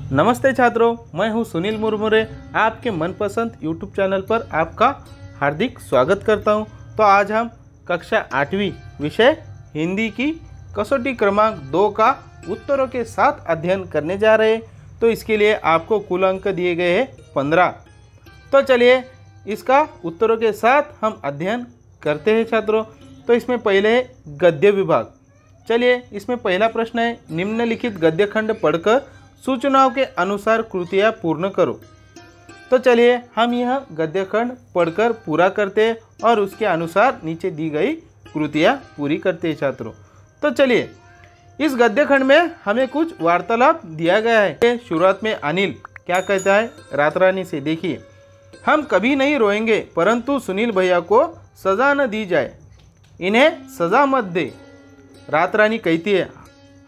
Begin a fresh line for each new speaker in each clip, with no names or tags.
नमस्ते छात्रों, मैं हूं सुनील मुरमुरे। आपके मनपसंद YouTube चैनल पर आपका हार्दिक स्वागत करता हूं। तो आज हम कक्षा 8वीं विषय हिंदी की कसौटी क्रमांक 2 का उत्तरों के साथ अध्ययन करने जा रहे हैं। तो इसके लिए आपको कुल अंक दिए गए हैं 15। तो चलिए इसका उत्तरों के साथ हम अध्ययन करते हैं छात्रों। तो इसमें पहले है गद्य विभाग। चलिए इसमें पहला प्रश्न है, निम्नलिखित गद्य खंड पढ़कर सूचनाओं के अनुसार कृतियाँ पूर्ण करो। तो चलिए हम यह गद्य खंड पढ़कर पूरा करते हैं और उसके अनुसार नीचे दी गई कृतियाँ पूरी करते हैं छात्रों। तो चलिए इस गद्य खंड में हमें कुछ वार्तालाप दिया गया है। शुरुआत में अनिल क्या कहता है रात रानी से, देखिए। हम कभी नहीं रोएंगे परंतु सुनील भैया को सज़ा न दी जाए, इन्हें सज़ा मत दे। रात रानी कहती है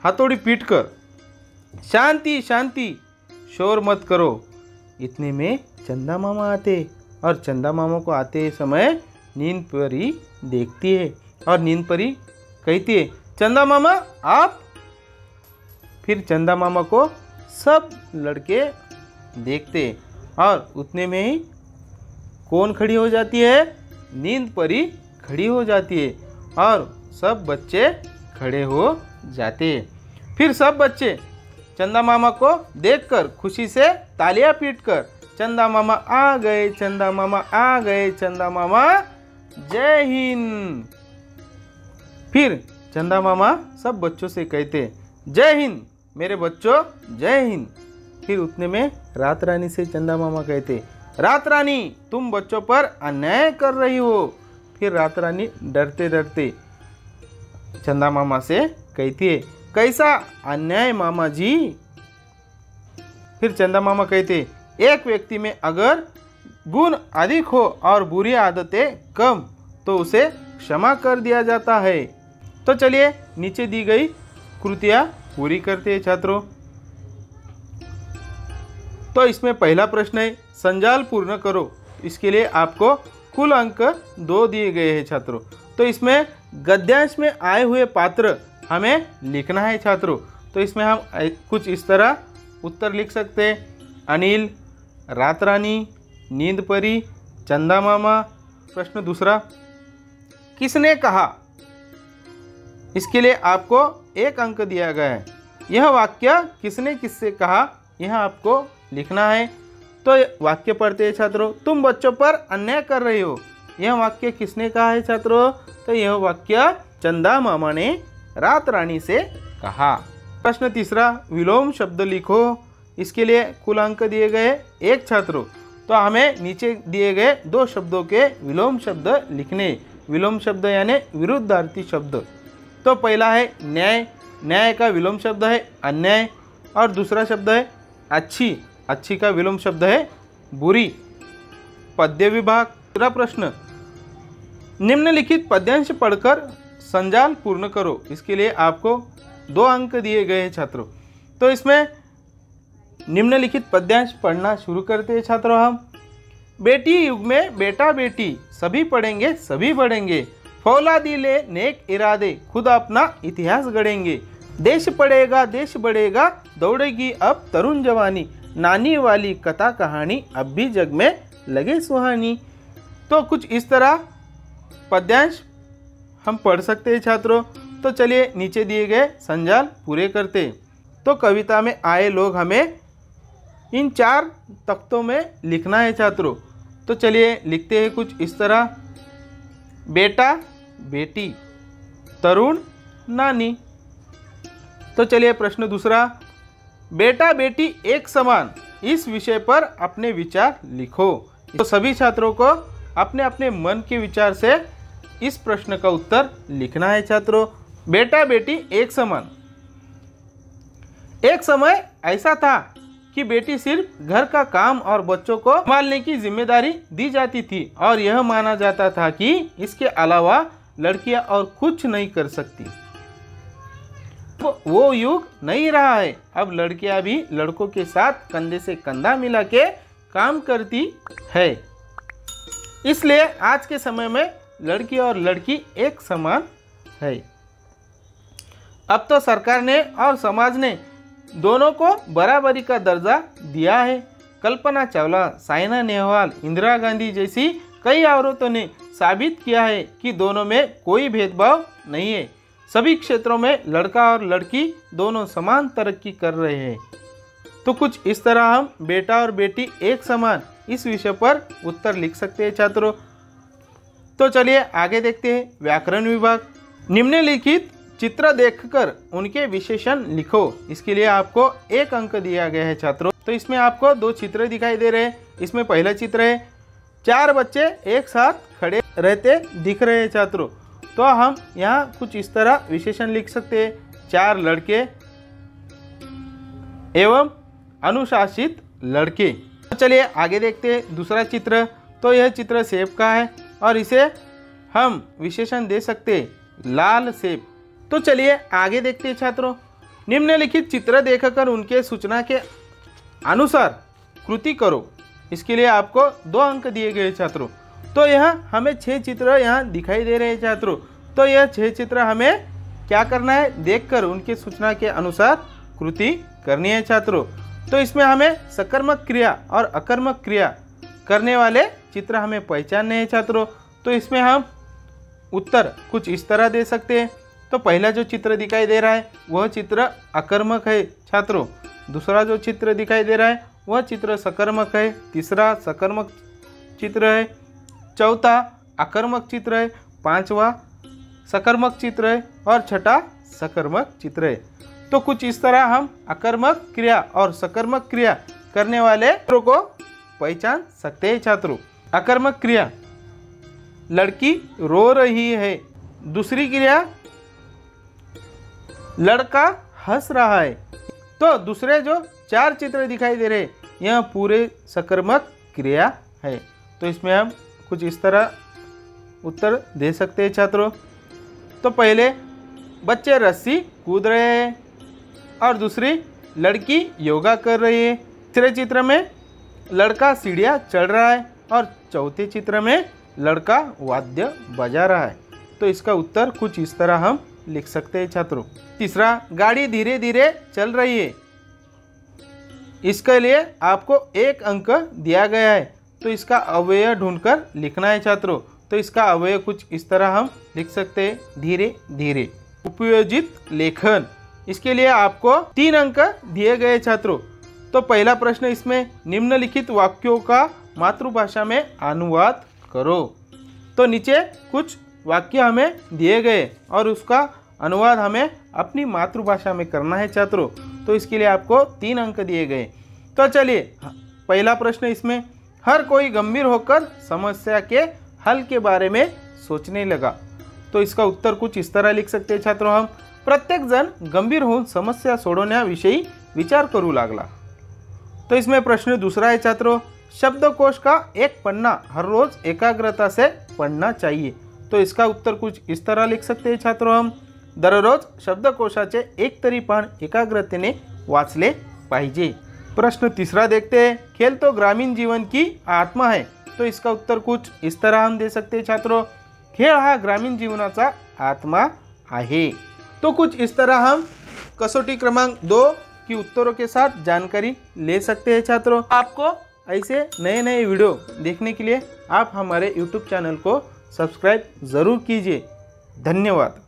हथौड़ी पीट कर, शांति शांति, शोर मत करो। इतने में चंदा मामा आते और चंदा मामा को आते समय नींद परी देखती है और नींद परी कहती है चंदा मामा आप। फिर चंदा मामा को सब लड़के देखते और उतने में ही कौन खड़ी हो जाती है, नींद परी खड़ी हो जाती है और सब बच्चे खड़े हो जाते हैं। फिर सब बच्चे चंदा मामा को देखकर खुशी से तालियां पीटकर चंदा मामा आ गए, चंदा मामा आ गए, चंदा मामा जय हिंद। फिर चंदा मामा सब बच्चों से कहते जय हिंद मेरे बच्चों, जय हिंद। फिर उतने में रात रानी से चंदा मामा कहते रात रानी तुम बच्चों पर अन्याय कर रही हो। फिर रात रानी डरते डरते चंदा मामा से कहती है कैसा अन्याय मामा जी। फिर चंदा मामा कहते एक व्यक्ति में अगर गुण अधिक हो और बुरी आदतें कम तो उसे क्षमा कर दिया जाता है। तो चलिए नीचे दी गई कृतियाँ पूरी करते हैं छात्रों। तो इसमें पहला प्रश्न है संजाल पूर्ण करो। इसके लिए आपको कुल अंक 2 दिए गए हैं छात्रों। तो इसमें गद्यांश में आए हुए पात्र हमें लिखना है छात्रों। तो इसमें हम कुछ इस तरह उत्तर लिख सकते हैं, अनिल, रात रानी, नींद परी, चंदा मामा। प्रश्न दूसरा, किसने कहा। इसके लिए आपको 1 अंक दिया गया है। यह वाक्य किसने किससे कहा यह आपको लिखना है। तो वाक्य पढ़ते हैं छात्रों, तुम बच्चों पर अन्याय कर रही हो। यह वाक्य किसने कहा है छात्रों। तो यह वाक्य चंदा मामा ने रात रानी से कहा। प्रश्न तीसरा, विलोम शब्द लिखो। इसके लिए कुल अंक दिए गए 1 छात्रों। तो हमें नीचे दिए गए 2 शब्दों के विलोम शब्द लिखने। विलोम शब्द यानी विरुद्धार्थी शब्द। तो पहला है न्याय, न्याय का विलोम शब्द है अन्याय। और दूसरा शब्द है अच्छी, अच्छी का विलोम शब्द है बुरी। पद्य विभाग। दूसरा प्रश्न, निम्नलिखित पद्यांश पढ़कर संजाल पूर्ण करो। इसके लिए आपको 2 अंक दिए गए हैं छात्रों। तो इसमें निम्नलिखित पद्यांश पढ़ना शुरू करते हैं छात्रों हम। बेटी युग में बेटा बेटी सभी पढ़ेंगे सभी बढ़ेंगे, फौलादी ले नेक इरादे खुद अपना इतिहास गढ़ेंगे। देश पढ़ेगा देश बढ़ेगा दौड़ेगी अब तरुण जवानी, नानी वाली कथा कहानी अब भी जग में लगे सुहानी। तो कुछ इस तरह पद्यांश हम पढ़ सकते हैं छात्रों। तो चलिए नीचे दिए गए संजाल पूरे करते हैं। तो कविता में आए लोग हमें इन 4 तख्तों में लिखना है छात्रों। तो चलिए लिखते हैं कुछ इस तरह, बेटा बेटी, तरुण नानी। तो चलिए प्रश्न दूसरा, बेटा बेटी एक समान इस विषय पर अपने विचार लिखो। तो सभी छात्रों को अपने अपने मन के विचार से इस प्रश्न का उत्तर लिखना है छात्रों। बेटा बेटी एक समान। एक समय ऐसा था कि बेटी सिर्फ घर का काम और बच्चों को संभालने की जिम्मेदारी दी जाती थी और यह माना जाता था कि इसके अलावा लड़कियां और कुछ नहीं कर सकती। वो युग नहीं रहा है। अब लड़कियां भी लड़कों के साथ कंधे से कंधा मिला के काम करती है। इसलिए आज के समय में लड़की और लड़की एक समान है। अब तो सरकार ने और समाज ने दोनों को बराबरी का दर्जा दिया है। कल्पना चावला, साइना नेहवाल, इंदिरा गांधी जैसी कई औरतों ने साबित किया है कि दोनों में कोई भेदभाव नहीं है। सभी क्षेत्रों में लड़का और लड़की दोनों समान तरक्की कर रहे हैं। तो कुछ इस तरह हम बेटा और बेटी एक समान इस विषय पर उत्तर लिख सकते हैं छात्रों। तो चलिए आगे देखते हैं व्याकरण विभाग। निम्नलिखित चित्र देखकर उनके विशेषण लिखो। इसके लिए आपको 1 अंक दिया गया है छात्रों। तो इसमें आपको 2 चित्र दिखाई दे रहे हैं। इसमें पहला चित्र है 4 बच्चे एक साथ खड़े रहते दिख रहे हैं छात्रों। तो हम यहाँ कुछ इस तरह विशेषण लिख सकते हैं, 4 लड़के एवं अनुशासित लड़के। तो चलिए आगे देखते हैं दूसरा चित्र। तो यह चित्र सेब का है और इसे हम विशेषण दे सकते हैं लाल सेब। तो चलिए आगे देखते हैं छात्रों। निम्नलिखित चित्र देखकर उनके सूचना के अनुसार कृति करो। इसके लिए आपको 2 अंक दिए गए छात्रों। तो यह हमें 6 चित्र यहाँ दिखाई दे रहे हैं छात्रों। तो यह 6 चित्र हमें क्या करना है, देखकर उनके सूचना के अनुसार कृति करनी है छात्रों। तो इसमें हमें सकर्मक क्रिया और अकर्मक क्रिया करने वाले चित्र हमें पहचानने हैं छात्रों। तो इसमें हम उत्तर कुछ इस तरह दे सकते हैं। तो पहला जो चित्र दिखाई दे रहा है वह चित्र अकर्मक है छात्रों। दूसरा जो चित्र दिखाई दे रहा है वह चित्र सकर्मक है। तीसरा सकर्मक चित्र है। चौथा अकर्मक चित्र है। 5वां सकर्मक चित्र है और 6ठा सकर्मक चित्र है। तो कुछ इस तरह हम अकर्मक क्रिया और सकर्मक क्रिया करने वाले चित्रों को पहचान सकते हैं छात्रों। अकर्मक क्रिया, लड़की रो रही है। दूसरी क्रिया, लड़का हंस रहा है। तो दूसरे जो 4 चित्र दिखाई दे रहे यह पूरे सकर्मक क्रिया है। तो इसमें हम कुछ इस तरह उत्तर दे सकते हैं छात्रों। तो पहले बच्चे रस्सी कूद रहे हैं और दूसरी लड़की योगा कर रही है। तीसरे चित्र में लड़का सीढ़ियाँ चढ़ रहा है और चौथे चित्र में लड़का वाद्य बजा रहा है। तो इसका उत्तर कुछ इस तरह हम लिख सकते हैं छात्रों। तीसरा, गाड़ी धीरे धीरे चल रही है। इसके लिए आपको 1 अंक दिया गया है। तो इसका अव्यय ढूंढकर लिखना है छात्रों। तो इसका अव्यय कुछ इस तरह हम लिख सकते हैं, धीरे धीरे। उपयोजित लेखन, इसके लिए आपको 3 अंक दिए गए छात्रों। तो पहला प्रश्न इसमें निम्नलिखित वाक्यों का मातृभाषा में अनुवाद करो। तो नीचे कुछ वाक्य हमें दिए गए और उसका अनुवाद हमें अपनी मातृभाषा में करना है छात्रों। तो इसके लिए आपको 3 अंक दिए गए। तो चलिए पहला प्रश्न इसमें, हर कोई गंभीर होकर समस्या के हल के बारे में सोचने लगा। तो इसका उत्तर कुछ इस तरह लिख सकते हैं छात्रों हम, प्रत्येक जण गंभीर होऊन समस्या सोडवण्याविषयी विचार करू लागला। तो इसमें प्रश्न दूसरा है छात्रों, शब्दकोश का 1 पन्ना हर रोज एकाग्रता से पढ़ना चाहिए। तो इसका उत्तर कुछ इस तरह लिख सकते हैं छात्रों हम, दररोज शब्दकोशाचे 1 तरी पान एकाग्रतेने वाचले पाहिजे। प्रश्न तीसरा देखते हैं, खेल तो ग्रामीण जीवन की आत्मा है। तो इसका उत्तर कुछ इस तरह हम दे सकते हैं छात्रों, खेळ हा ग्रामीण जीवनाचा आत्मा आहे। तो कुछ इस तरह हम कसौटी क्रमांक 2 की उत्तरों के साथ जानकारी ले सकते हैं छात्रों। आपको ऐसे नए नए वीडियो देखने के लिए आप हमारे YouTube चैनल को सब्सक्राइब ज़रूर कीजिए। धन्यवाद।